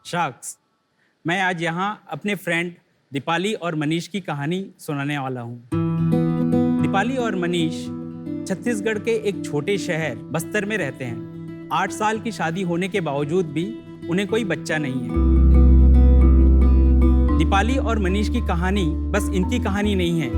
Sharks, मैं आज यहाँ अपने फ्रेंड दीपाली और मनीष की कहानी सुनाने वाला हूँ। दीपाली और मनीष छत्तीसगढ़ के एक छोटे शहर बस्तर में रहते हैं। 8 साल की शादी होने के बावजूद भी उन्हें कोई बच्चा नहीं है। दीपाली और मनीष की कहानी बस इनकी कहानी नहीं है,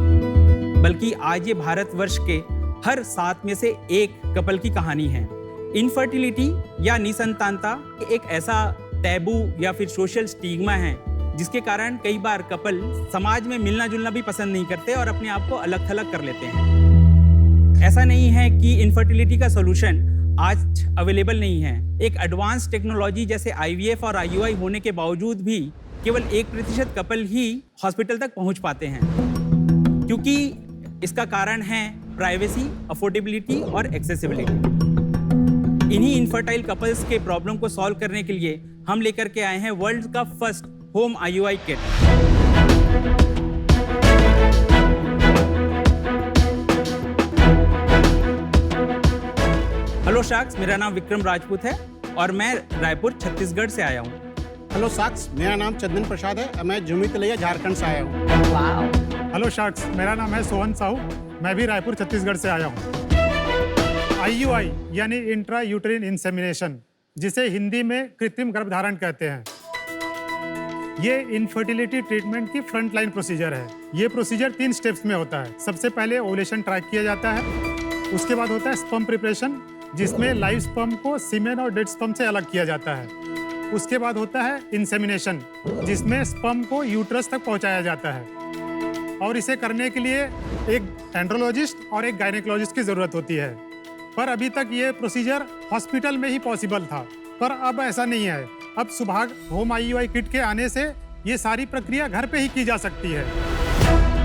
बल्कि आज ये भारतवर्ष के हर 7 में से एक कपल की कहानी है। इनफर्टिलिटी या निसंतानता एक ऐसा टैबू या फिर सोशल स्टिग्मा है जिसके कारण कई बार कपल समाज में मिलना जुलना भी पसंद नहीं करते और अपने आप को अलग थलग कर लेते हैं। ऐसा नहीं है कि इनफर्टिलिटी का सॉल्यूशन आज अवेलेबल नहीं है। एक एडवांस टेक्नोलॉजी जैसे IVF और IUI होने के बावजूद भी केवल 1% कपल ही हॉस्पिटल तक पहुंच पाते हैं, क्योंकि इसका कारण है प्राइवेसी, अफोर्डेबिलिटी और एक्सेसिबिलिटी। इन्हीं इनफर्टाइल कपल्स के प्रॉब्लम को सॉल्व करने के लिए हम लेकर के आए हैं वर्ल्ड का first home IUI kit. Hello sharks, मेरा नाम विक्रम राजपूत है और मैं रायपुर छत्तीसगढ़ से आया हूँ। हेलो शार्क्स, मेरा नाम चंदन प्रसाद है, मैं जमुई तलैया झारखंड से आया हूँ। हेलो शार्क्स, मेरा नाम है सोहन साहू, मैं भी रायपुर छत्तीसगढ़ से आया हूँ। IUI यानी इंट्रा यूटेरिन इंसेमिनेशन, जिसे हिंदी में कृत्रिम गर्भधारण कहते हैं, ये इनफर्टिलिटी ट्रीटमेंट की फ्रंट लाइन प्रोसीजर है। ये प्रोसीजर 3 स्टेप्स में होता है। सबसे पहले ओवुलेशन ट्रैक किया जाता है, उसके बाद होता है स्पर्म प्रिपरेशन, जिसमें लाइव स्पर्म को सीमेन और डेड स्पर्म से अलग किया जाता है। उसके बाद होता है इंसेमिनेशन, जिसमें स्पर्म को यूट्रस तक पहुंचाया जाता है और इसे करने के लिए एक एंड्रोलॉजिस्ट और एक गायनेकोलॉजिस्ट की ज़रूरत होती है। पर अभी तक ये प्रोसीजर हॉस्पिटल में ही पॉसिबल था, पर अब ऐसा नहीं है। अब सुभाग होम IUI किट के आने से ये सारी प्रक्रिया घर पे ही की जा सकती है।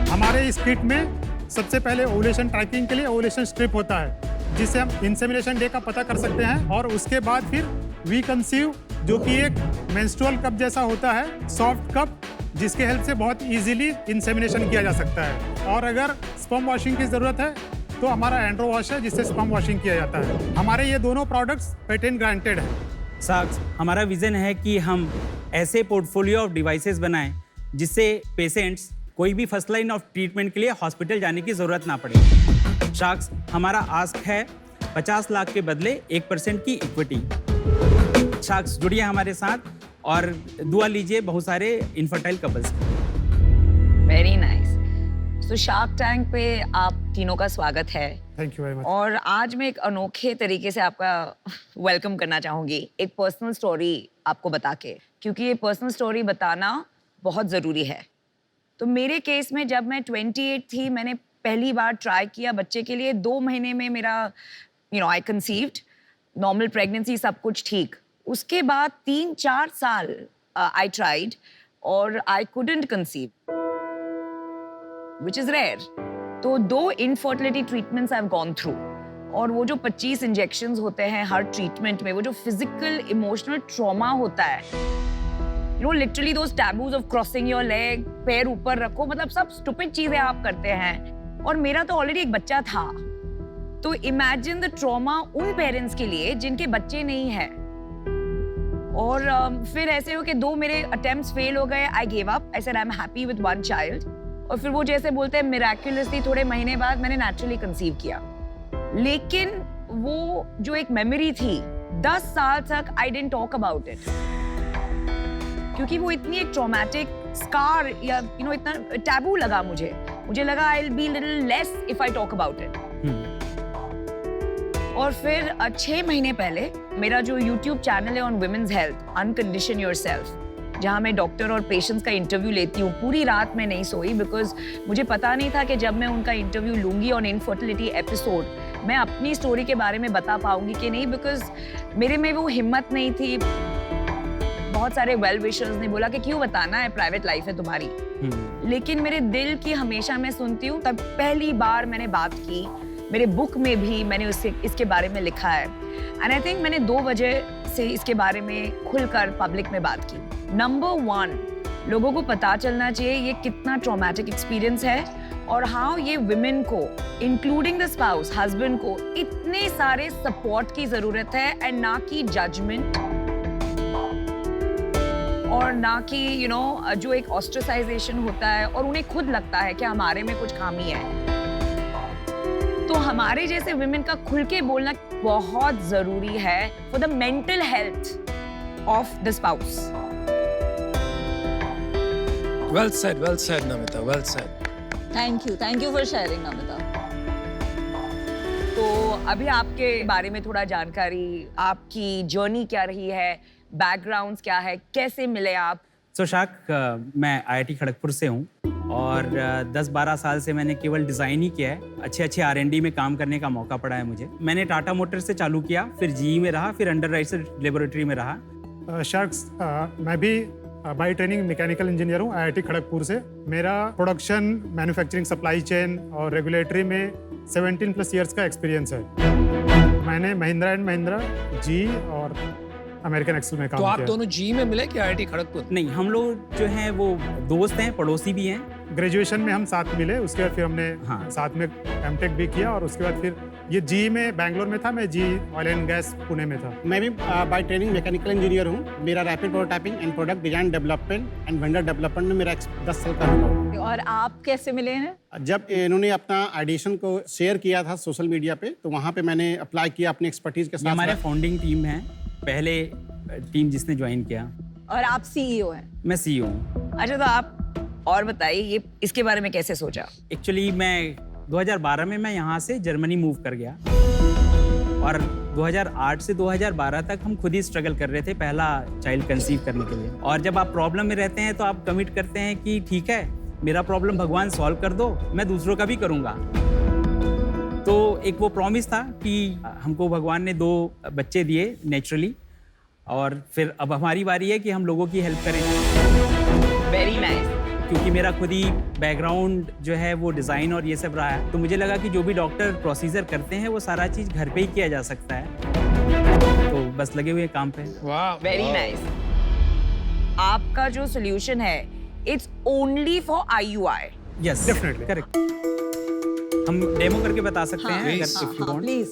हमारे इस किट में सबसे पहले ओवुलेशन ट्रैकिंग के लिए ओवुलेशन स्ट्रिप होता है, जिससे हम इंसेमिनेशन डे का पता कर सकते हैं, और उसके बाद फिर वी कंसीव, जो कि एक मेंस्ट्रुअल कप जैसा होता है, सॉफ्ट कप, जिसके हेल्प से बहुत इजीली इंसेमिनेशन किया जा सकता है। और अगर स्पर्म वॉशिंग की ज़रूरत है तो हमारा एंड्रो वॉश है, जिससे स्पर्म वॉशिंग किया जाता है। हमारे ये दोनों प्रोडक्ट्स पेटेंट ग्रांटेड हैं। शार्क्स, हमारा विजन है कि हम ऐसे पोर्टफोलियो ऑफ डिवाइसेस बनाएं जिससे पेशेंट्स कोई भी फर्स्ट लाइन ऑफ ट्रीटमेंट के लिए हॉस्पिटल जाने की ज़रूरत ना पड़े। शार्क्स, हमारा आस्क है 50 लाख के बदले 1% की इक्विटी। शार्क्स, जुड़िए हमारे साथ और दुआ लीजिए बहुत सारे इनफर्टाइल कपल्स की। Very nice. तो शार्क टैंक पे आप तीनों का स्वागत है। Thank you very much. और आज मैं एक अनोखे तरीके से आपका वेलकम करना चाहूँगी, एक पर्सनल स्टोरी आपको बता के, क्योंकि ये पर्सनल स्टोरी बताना बहुत ज़रूरी है। तो मेरे केस में जब मैं 28 थी, मैंने पहली बार ट्राई किया बच्चे के लिए। 2 महीने में मेरा आई कंसीव्ड, नॉर्मल प्रेगनेंसी, सब कुछ ठीक। उसके बाद 3-4 साल आई ट्राइड और I couldn't conceive, which is rare. तो 2 infertility treatments I've gone through, और वो जो 25 इंजेक्शंस होते हैं हर ट्रीटमेंट में, वो जो फिजिकल इमोशनल ट्रॉमा होता है, literally those taboos of crossing your leg, पैर ऊपर रखो, मतलब सब स्टूपिड चीजें आप करते हैं। और मेरा तो ऑलरेडी एक बच्चा था, तो इमेजिन द ट्रॉमा उन पेरेंट्स के लिए जिनके बच्चे नहीं है। और फिर ऐसे हो कि 2 मेरे अटेम्प्ट्स फेल हो गए। I give up, I said I am happy with 1 child. और फिर वो जैसे बोलते हैं मिराक्युलसली थोड़े महीने बाद मैंने नेचुरली कंसीव किया। लेकिन वो जो एक मेमोरी थी, 10 साल तक I didn't talk about it, क्योंकि वो इतनी एक ट्रॉमेटिक स्कार या इतना टैबू लगा मुझे लगा I will be little less if I talk about it. और फिर 6 महीने पहले मेरा जो YouTube चैनल है ऑन वुमेन्स हेल्थ, अनकंडीशन योरसेल्फ, जहाँ मैं डॉक्टर और पेशेंट्स का इंटरव्यू लेती हूँ, पूरी रात में नहीं सोई, बिकॉज मुझे पता नहीं था कि जब मैं उनका इंटरव्यू लूँगी ऑन इनफर्टिलिटी एपिसोड, मैं अपनी स्टोरी के बारे में बता पाऊँगी कि नहीं, बिकॉज मेरे में वो हिम्मत नहीं थी। बहुत सारे वेल विशर्स ने बोला कि क्यों बताना है, प्राइवेट लाइफ है तुम्हारी। लेकिन मेरे दिल की हमेशा मैं सुनती हूँ। तब पहली बार मैंने बात की, मेरे बुक में भी मैंने इसके बारे में लिखा है, एंड आई थिंक मैंने 2 वजह से इसके बारे में खुलकर पब्लिक में बात की। नंबर 1, लोगों को पता चलना चाहिए ये कितना ट्रॉमेटिक एक्सपीरियंस है, और हाँ, ये विमेन को, इंक्लूडिंग द स्पाउस, हस्बैंड को, इतने सारे सपोर्ट की जरूरत है, एंड ना कि जजमेंट। और ना कि जो एक ऑस्ट्रेसाइजेशन होता है और उन्हें खुद लगता है कि हमारे में कुछ खामी है। तो हमारे जैसे वुमेन का खुल के बोलना बहुत जरूरी है for the mental health of the spouse. Well said, Namita, well said. Thank you for sharing, Namita. तो अभी आपके बारे में थोड़ा जानकारी, आपकी जर्नी क्या रही है, बैकग्राउंड्स क्या है, कैसे मिले आप? शाक, मैं IIT खड़गपुर से हूँ और 10-12 साल से मैंने केवल डिज़ाइन ही किया है। अच्छे R&D में काम करने का मौका पड़ा है मुझे। मैंने टाटा मोटर्स से चालू किया, फिर GE में रहा, फिर अंडरराइटर लेबोरेटरी में रहा। शार्क्स, मैं भी बाई ट्रेनिंग मैकेनिकल इंजीनियर हूँ IIT खड़गपुर से। मेरा प्रोडक्शन, मैन्युफैक्चरिंग, सप्लाई चेन और रेगुलेटरी में 17+ ईयर्स का एक्सपीरियंस है। मैंने महिंद्रा एंड महिंद्रा, जी और अमेरिकन एक्सेल में काम तो किया। आप दोनों जी में मिले कि IIT खड़गपुर? नहीं, हम लोग जो हैं वो दोस्त हैं, पड़ोसी भी हैं। ग्रेजुएशन में हम साथ मिले, उसके बाद फिर हमने साथ में एमटेक भी किया और उसके बाद फिर ये जी में बैंगलोर में था, मैं जी ऑयल एंड गैस पुणे में था। मैं भी बाय ट्रेनिंग मैकेनिकल इंजीनियर हूँ। मेरा rapid prototyping and product design development and vendor development में मेरा 10 साल का अनुभव है। और आप कैसे मिले हैं? जब इन्होंने अपना आइडिएशन को शेयर किया था सोशल मीडिया पे, तो वहाँ पे मैंने अप्लाई किया अपनी एक्सपर्टीज के ये साथ। हमारे फाउंडिंग टीम है, पहले टीम जिसने ज्वाइन किया। और आप CEO हैं? मैं CEO हूँ। अच्छा, तो आप और बताइए ये इसके बारे में कैसे सोचा? एक्चुअली मैं 2012 में मैं यहाँ से जर्मनी मूव कर गया और 2008 से 2012 तक हम खुद ही स्ट्रगल कर रहे थे पहला चाइल्ड कंसीव करने के लिए। और जब आप प्रॉब्लम में रहते हैं तो आप कमिट करते हैं कि ठीक है, मेरा प्रॉब्लम भगवान सॉल्व कर दो, मैं दूसरों का भी करूँगा। तो एक वो प्रॉमिस था कि हमको भगवान ने 2 बच्चे दिए नेचुरली, और फिर अब हमारी बारी है कि हम लोगों की हेल्प करें। Very nice. क्योंकि मेरा खुद ही बैकग्राउंड जो है वो डिज़ाइन और ये सब रहा है, तो मुझे लगा कि जो भी डॉक्टर प्रोसीजर करते हैं वो सारा चीज़ घर पे ही किया जा सकता है। तो बस लगे हुए काम पे। वाह, वेरी नाइस। आपका जो सोल्यूशन है, it's only for IUI। Yes, Definitely. Correct. हम डेमो करके बता सकते हैं please. अगर if you want। Please.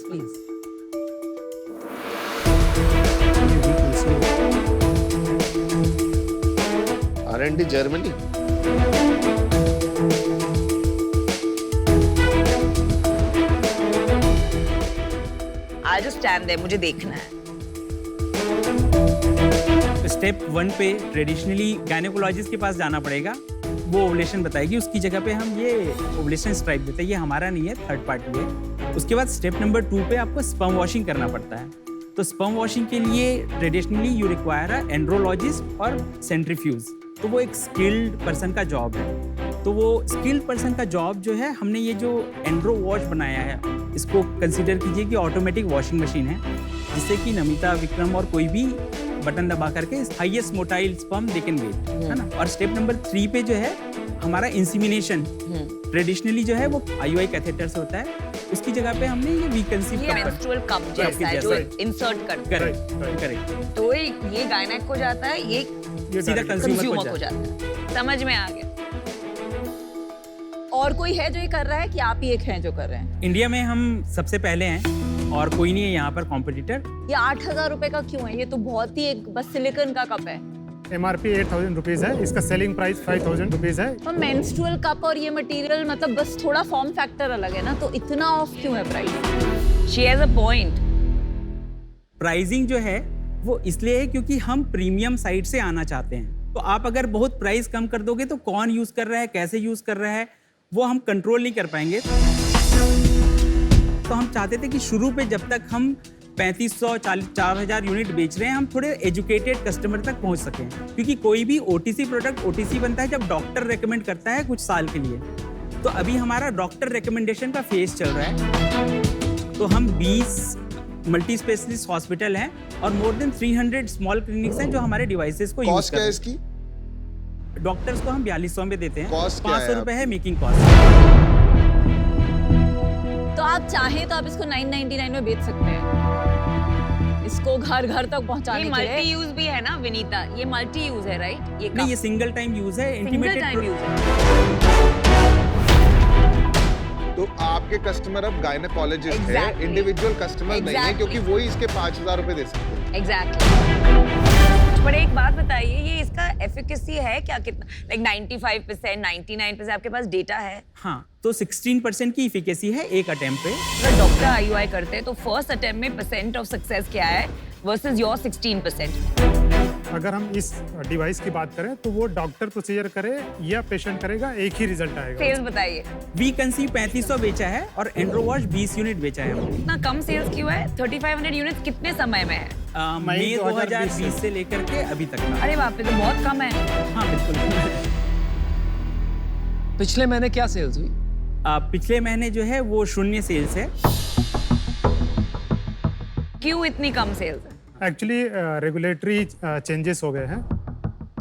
R&D Germany. I just stand there, मुझे देखना है। स्टेप 1 पे ट्रेडिशनली गायनेकोलॉजिस्ट के पास जाना पड़ेगा, वो ओवुलेशन बताएगी, उसकी जगह पे हम ये ओवुलेशन स्ट्राइप देते हैं। ये हमारा नहीं है, थर्ड पार्टी है। उसके बाद स्टेप नंबर 2 पे आपको स्पर्म वॉशिंग करना पड़ता है। तो स्पर्म वॉशिंग के लिए traditionally you require a andrologist और सेंट्रीफ्यूज। तो वो एक स्किल्ड पर्सन का जॉब है। तो वो स्किल्ड पर्सन का जॉब जो है, हमने ये जो एंड्रो वॉश बनाया है, इसको कंसीडर कीजिए कि ऑटोमेटिक वॉशिंग मशीन है, जिससे कि नमिता, विक्रम और कोई भी बटन दबा करके highest motile sperm they can get, है ना। और स्टेप नंबर 3 पे जो है हमारा इंसीमिनेशन, ट्रेडिशनली जो है वो IUI कैथेटर से होता है, उसकी जगह पे हमने ये वीकंसीव ये मेंस्ट्रुअल कप जैसा है जो इंसर्ट करते हैं। करेक्ट। तो ये गायनेक को जाता है, ये सीधा कंज्यूमर को जाता है। समझ में आ गया। और कोई है जो ये कर रहा है कि आप ही एक हैं जो कर रहे हैं? इंडिया में हम सबसे पहले हैं और कोई नहीं है यहाँ पर कॉम्पिटिटर। ये 8,000 रुपए का क्यों है? ये तो बहुत ही एक बस सिलिकॉन का कप है। MRP 8,000 रुपीज है, इसका सेलिंग प्राइस 5,000 रुपीज है। तो मेंस्ट्रुअल कप और ये मटेरियल मतलब बस थोड़ा फॉर्म फैक्टर अलग है ना, तो इतना ऑफ क्यों है price? She has a point. Pricing जो है वो इसलिए है क्योंकि हम प्रीमियम साइड से आना चाहते हैं। तो आप अगर बहुत प्राइस कम कर दोगे तो कौन यूज कर रहा है, कैसे यूज कर रहा है, वो हम कंट्रोल नहीं कर पाएंगे। तो हम चाहते थे कि शुरू पे जब तक हम 3500, 4,000 यूनिट बेच रहे हैं, हम थोड़े एजुकेटेड कस्टमर तक पहुंच सकें। क्योंकि कोई भी OTC प्रोडक्ट OTC बनता है जब डॉक्टर रेकमेंड करता है कुछ साल के लिए। तो अभी हमारा डॉक्टर रिकमेंडेशन का फेज चल रहा है। तो हम 20 मल्टी स्पेशलिस्ट हॉस्पिटल हैं और मोर देन 300 स्मॉल क्लिनिक्स हैं जो हमारे डिवाइसेस को यूज कॉस्ट कर क्या रहे है हैं। इसकी? डॉक्टर्स को हम 4200 में देते हैं। Cost क्या है 500 रुपए है आपकी? Making cost. तो आप चाहें तो आप इसको 999 में बेच सकते हैं, इसको घर घर तक पहुंचाने ये के लिए। मल्टी यूज भी है ना विनीता, ये मल्टी यूज है राइट? ये नहीं, ये सिंगल टाइम यूज है, सिंगल इंटीमेटेड टाइम यूज है। तो आपके कस्टमर अब गायनेकोलॉजिस्ट है, Exactly. इंडिविजुअल कस्टमर नहीं है, Exactly. क्योंकि वो ही इसके 5,000 रुपए दे सकते हैं। एग्जैक्टली। पर एक बात बताइए, बताइए ये इसका एफिकेसी है क्या, कितना लाइक 95%, 99% आपके पास डेटा है? हाँ, तो 16% की इफिकेसी है एक अटेम्प्ट पे। अगर डॉक्टर आईयूआई करते हैं तो फर्स्ट अटेम्प्ट में परसेंट ऑफ सक्सेस क्या है वर्सेस योर 16%? अगर हम इस डिवाइस की बात करें तो वो डॉक्टर प्रोसीजर करे या पेशेंट करेगा, एक ही रिजल्ट आएगा। सेल्स बताइए। वी कंसीव 3500 बेचा है और एंड्रोवॉश 20 यूनिट बेचा है। इतना कम सेल्स क्यों है? 3500 यूनिट्स कितने समय में है? मई 2020 से लेकर के अभी तक का। अरे बाप रे, तो बहुत कम है। हाँ बिल्कुल। पिछले महीने क्या सेल्स हुई? पिछले महीने जो है वो 0 सेल्स है। क्यों इतनी कम सेल्स है? एक्चुअली रेगुलेटरी चेंजेस हो गए हैं।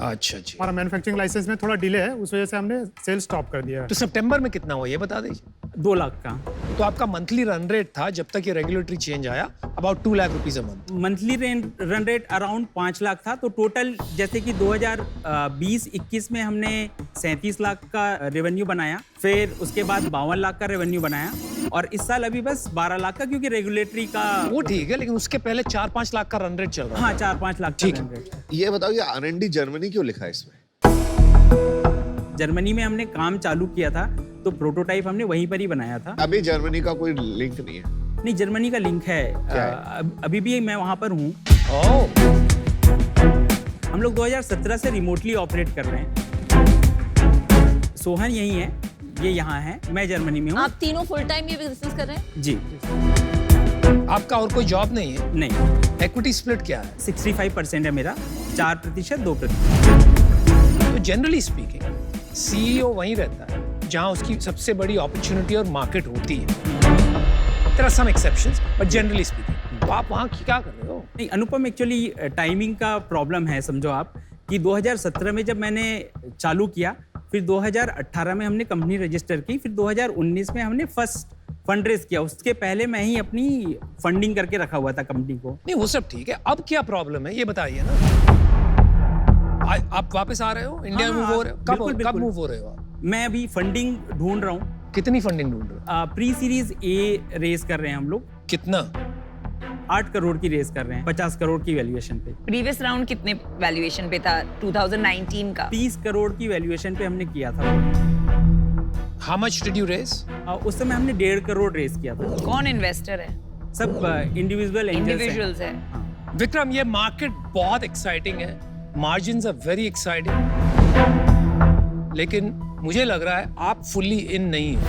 अच्छा जी। हमारा मैन्युफैक्चरिंग लाइसेंस में थोड़ा डिले है, उस वजह से हमने सेल स्टॉप कर दिया है। तो सितंबर में कितना हुआ ये बता दीजिए। 2 लाख का तो आपका मंथली रन रेट था जब तक ये रेगुलेटरी चेंज आया about 2 lakh rupees a month. Monthly run rate around 5 lakh था। तो टोटल जैसे कि 2020-21 में हमने 37 लाख का रेवेन्यू बनाया, फिर उसके बाद 52 लाख का रेवेन्यू बनाया और इस साल अभी बस 12 लाख का, क्योंकि रेगुलेटरी का वो ठीक है, लेकिन उसके पहले 4-5 लाख का रन रेट चल रहा है। हाँ 4-5 लाख का ठीक है। run rate। ये बताओ ये R&D जर्मनी क्यों लिखा है इसमें? जर्मनी में हमने काम चालू किया था तो प्रोटोटाइप हमने वहीं पर ही बनाया था। अभी जर्मनी का कोई लिंक नहीं है। नहीं, जर्मनी का लिंक है। अभी भी मैं वहाँ पर हूँ। ओह, हम लोग 2017 से रिमोटली ऑपरेट कर रहे हैं। सोहन यही है, ये यहाँ है, मैं जर्मनी में हूँ। आप तीनों फुल टाइम ये बिजनेस कर रहे हैं? जी आपका और कोई जॉब नहीं है? नहीं। इक्विटी स्प्लिट क्या है? 65% है मेरा, 4%, 2%। तो जनरली स्पीकिंग सीईओ वहीं रहता है जहां उसकी सबसे बड़ी अपॉर्चुनिटी और मार्केट होती है। There are some exceptions but generally speaking तो आप वहां क्या कर रहे हो? नहीं अनुपम, एक्चुअली टाइमिंग का प्रॉब्लम है। समझो आप कि 2017 में जब मैंने चालू किया, फिर 2018 में हमने कंपनी रजिस्टर की, फिर 2019 में हमने फर्स्ट फंड रेज किया। उसके पहले मैं ही अपनी फंडिंग करके रखा हुआ था कंपनी को। नहीं वो सब ठीक है, अब क्या प्रॉब्लम है ये बताइए ना। आप वापस आ रहे हो इंडिया? हाँ, मूव हो रहे हो? बिल्कुल, कब बिल्कुल। मूव हो रहे हो आप? मैं अभी फंडिंग ढूंढ रहा हूँ। कितनी फंडिंग ढूंढ रहे हो? प्री सीरीज ए रेस कर रहे हैं हम लोग। कितना? 8 करोड़ की रेस कर रहे हैं, 50 करोड़ की वैल्यूएशन पे। प्रीवियस राउंड कितने वैल्यूएशन पे था 2019 का? 30 करोड़ की वैल्यूएशन पे हमने किया था। How much did you raise? उस समय हमने 1.5 करोड़ रेस किया था। कौन इन्वेस्टर है? सब इंडिविजुअल इंडिविजुअल्स है। विक्रम, ये मार्केट बहुत एक्साइटिंग है, मार्जिन्स आर वेरी एक्साइटिंग, लेकिन मुझे लग रहा है आप फुल्ली इन नहीं हो।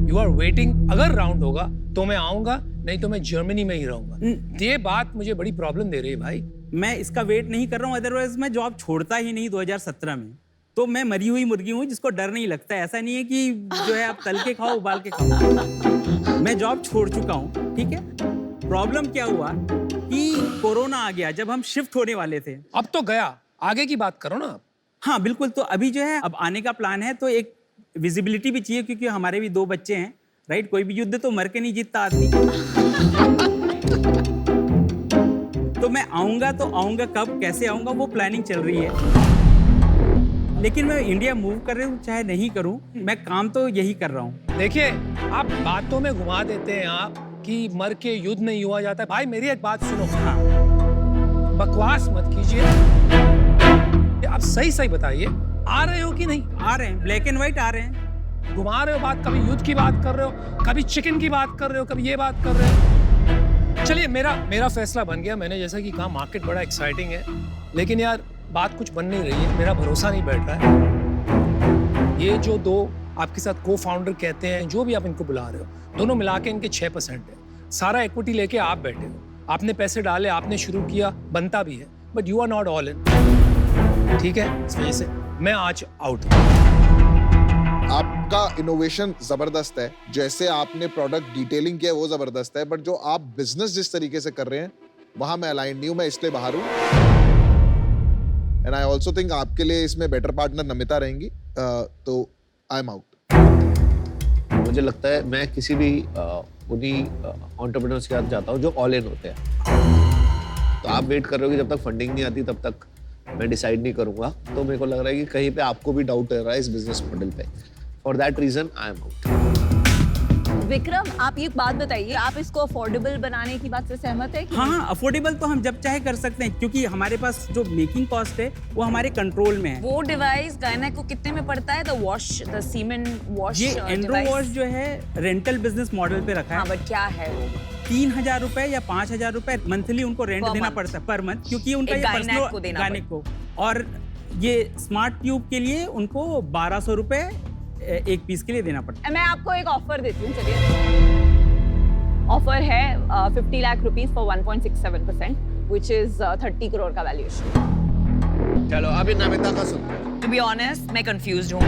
यू आर वेटिंग, अगर राउंड होगा तो मैं आऊंगा, नहीं तो मैं जर्मनी में ही रहूंगा। ये बात मुझे बड़ी प्रॉब्लम दे रही है भाई। मैं इसका वेट नहीं कर रहा हूँ, अदरवाइज मैं जॉब छोड़ता ही नहीं 2017 में। तो मैं मरी हुई मुर्गी हूँ जिसको डर नहीं लगता। ऐसा नहीं है कि जो है आप तल के खाओ, उबाल के खाओ। मैं जॉब छोड़ चुका हूँ, ठीक है। प्रॉब्लम क्या हुआ कि कोरोना आ गया जब हम शिफ्ट होने वाले थे। अब तो गया, आगे की बात करो ना आप। हाँ बिल्कुल। तो अभी जो है अब आने का प्लान है, तो एक विजिबिलिटी भी चाहिए, क्योंकि हमारे भी 2 बच्चे हैं, राइट। कोई भी युद्ध तो मर के नहीं जीतता आदमी। तो मैं आऊंगा तो आऊंगा, कब कैसे आऊंगा वो प्लानिंग चल रही है। लेकिन मैं इंडिया मूव कर रहा हूँ, चाहे नहीं करूँ, मैं काम तो यही कर रहा हूँ। देखिए, आप बातों में घुमा देते हैं आप कि मर के युद्ध नहीं हुआ जाता है। भाई मेरी एक बात सुनो, हाँ बकवास मत कीजिए। आप सही सही बताइए, आ रहे हो कि नहीं? आ रहे हैं, ब्लैक एंड व्हाइट आ रहे हैं। घुमा रहे हो बात, कभी युद्ध की बात कर रहे हो, कभी चिकन की बात कर रहे हो, कभी ये बात कर रहे हो। चलिए, मेरा फैसला बन गया। मैंने जैसा कि कहा मार्केट बड़ा एक्साइटिंग है, लेकिन यार बात कुछ बन नहीं रही है, मेरा भरोसा नहीं बैठ रहा है। ये जो 2 आपके साथ को फाउंडर कहते हैं, जो भी आप इनको बुला रहे हो, दोनों मिला के इनके 6% है। सारा इक्विटी लेके आप बैठे हो, आपने पैसे डाले, आपने शुरू किया, बनता भी है, but you are not all in. ठीक है, इस वजह से मैं आज आउट हूं। आपका इनोवेशन जबरदस्त है, जैसे आपने प्रोडक्ट डिटेलिंग किया है वो जबरदस्त है, बट जो आप बिजनेस जिस तरीके से कर रहे हैं वहां मैं अलाइन नहीं हूं, मैं इसलिए बाहर हूं। एंड आई ऑल्सो थिंक आपके लिए इसमें बेटर पार्टनर नमिता रहेंगी, तो आई एम आउट। मुझे लगता है मैं किसी भी उन्हीं एंटरप्रेन्योर्स के साथ जाता हूँ जो ऑल इन होते हैं। तो आप वेट कर रहे हो कि जब तक फंडिंग नहीं आती तब तक मैं डिसाइड नहीं करूंगा, तो मेरे को लग रहा है कि कहीं पे आपको भी डाउट रह रहा है इस बिजनेस मॉडल पे। For that reason I am out. Vikram, आप ये बात बताइए, आप इसको अफोर्डेबल बनाने की बात से सहमत है कि हाँ, अफोर्डेबल तो हम जब चाहे कर सकते हैं, क्योंकि हमारे पास जो मेकिंग कॉस्ट है वो हमारे कंट्रोल में है। वो डिवाइस गायनेक को कितने में पड़ता है? द सीमेन वॉश ये एंड्रो वॉश जो है रेंटल बिजनेस मॉडल पे रखा हाँ, है। बट क्या है वो? 3,000 रुपए या 5,000 रुपए मंथली उनको रेंट Per देना month. पड़ता है पर मंथ, क्योंकि उनका एक ये गायनेक को पर्सनल देना गायनेक को। और ये स्मार्ट ट्यूब के लिए उनको 1,200 रुपए एक पीस के लिए देना पड़ता मैं आपको एक ऑफर देती हूँ, चलिए। ऑफर है 50 lakh rupees for 1.67%, which is 30 crore का वैल्यूएशन। चलो अभी नमिता का सुनते हैं। टू बी ऑनेस्ट मैं कंफ्यूज हूँ,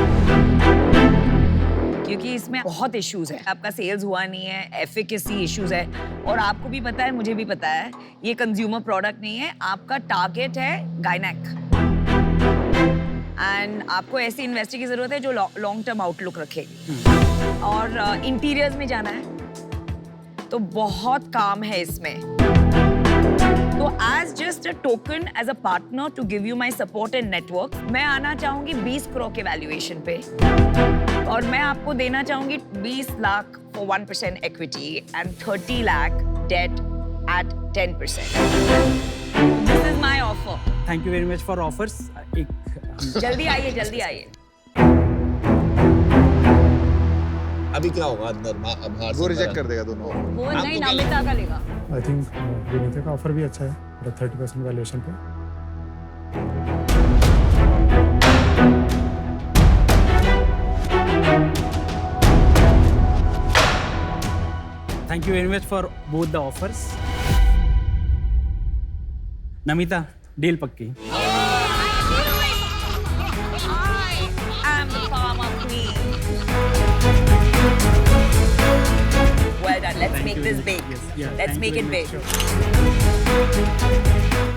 क्योंकि इसमें बहुत इश्यूज है। आपका सेल्स हुआ नहीं है, एफिकेसी इश्यूज है, और आपको भी पता है, मुझे भी पता है, ये कंज्यूमर प्रोडक्ट नहीं है। आपका टारगेट है गायनेक, एंड आपको ऐसी इन्वेस्टर की जरूरत है जो लॉन्ग टर्म आउटलुक रखे, और इंटीरियर्स में जाना है, तो बहुत काम है इसमें। तो as just a token, as a partner to give you my support and network, मैं आना चाहूंगी 20 करोड़ के वैल्यूएशन पे, और मैं आपको देना चाहूंगी 20 lakh for 1% equity and 30 lakh debt at 10%. This is my offer. है। Thank you very much for offers. एक जल्दी आइए, जल्दी आइए. अभी क्या होगा अंदर बाहर वो रिजेक्ट कर देगा दोनों। वो नहीं, नमिता का लेगा। आई थिंक विनीता का ऑफर भी अच्छा है 30% वैल्यूएशन पे। Thank you very much for both the offers. Namita, deal पक्की। I am the farmer queen. Well done. Let's make this big. Let's make it big.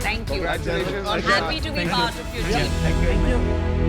Thank you. Congratulations. Happy to be part of your team. Thank you.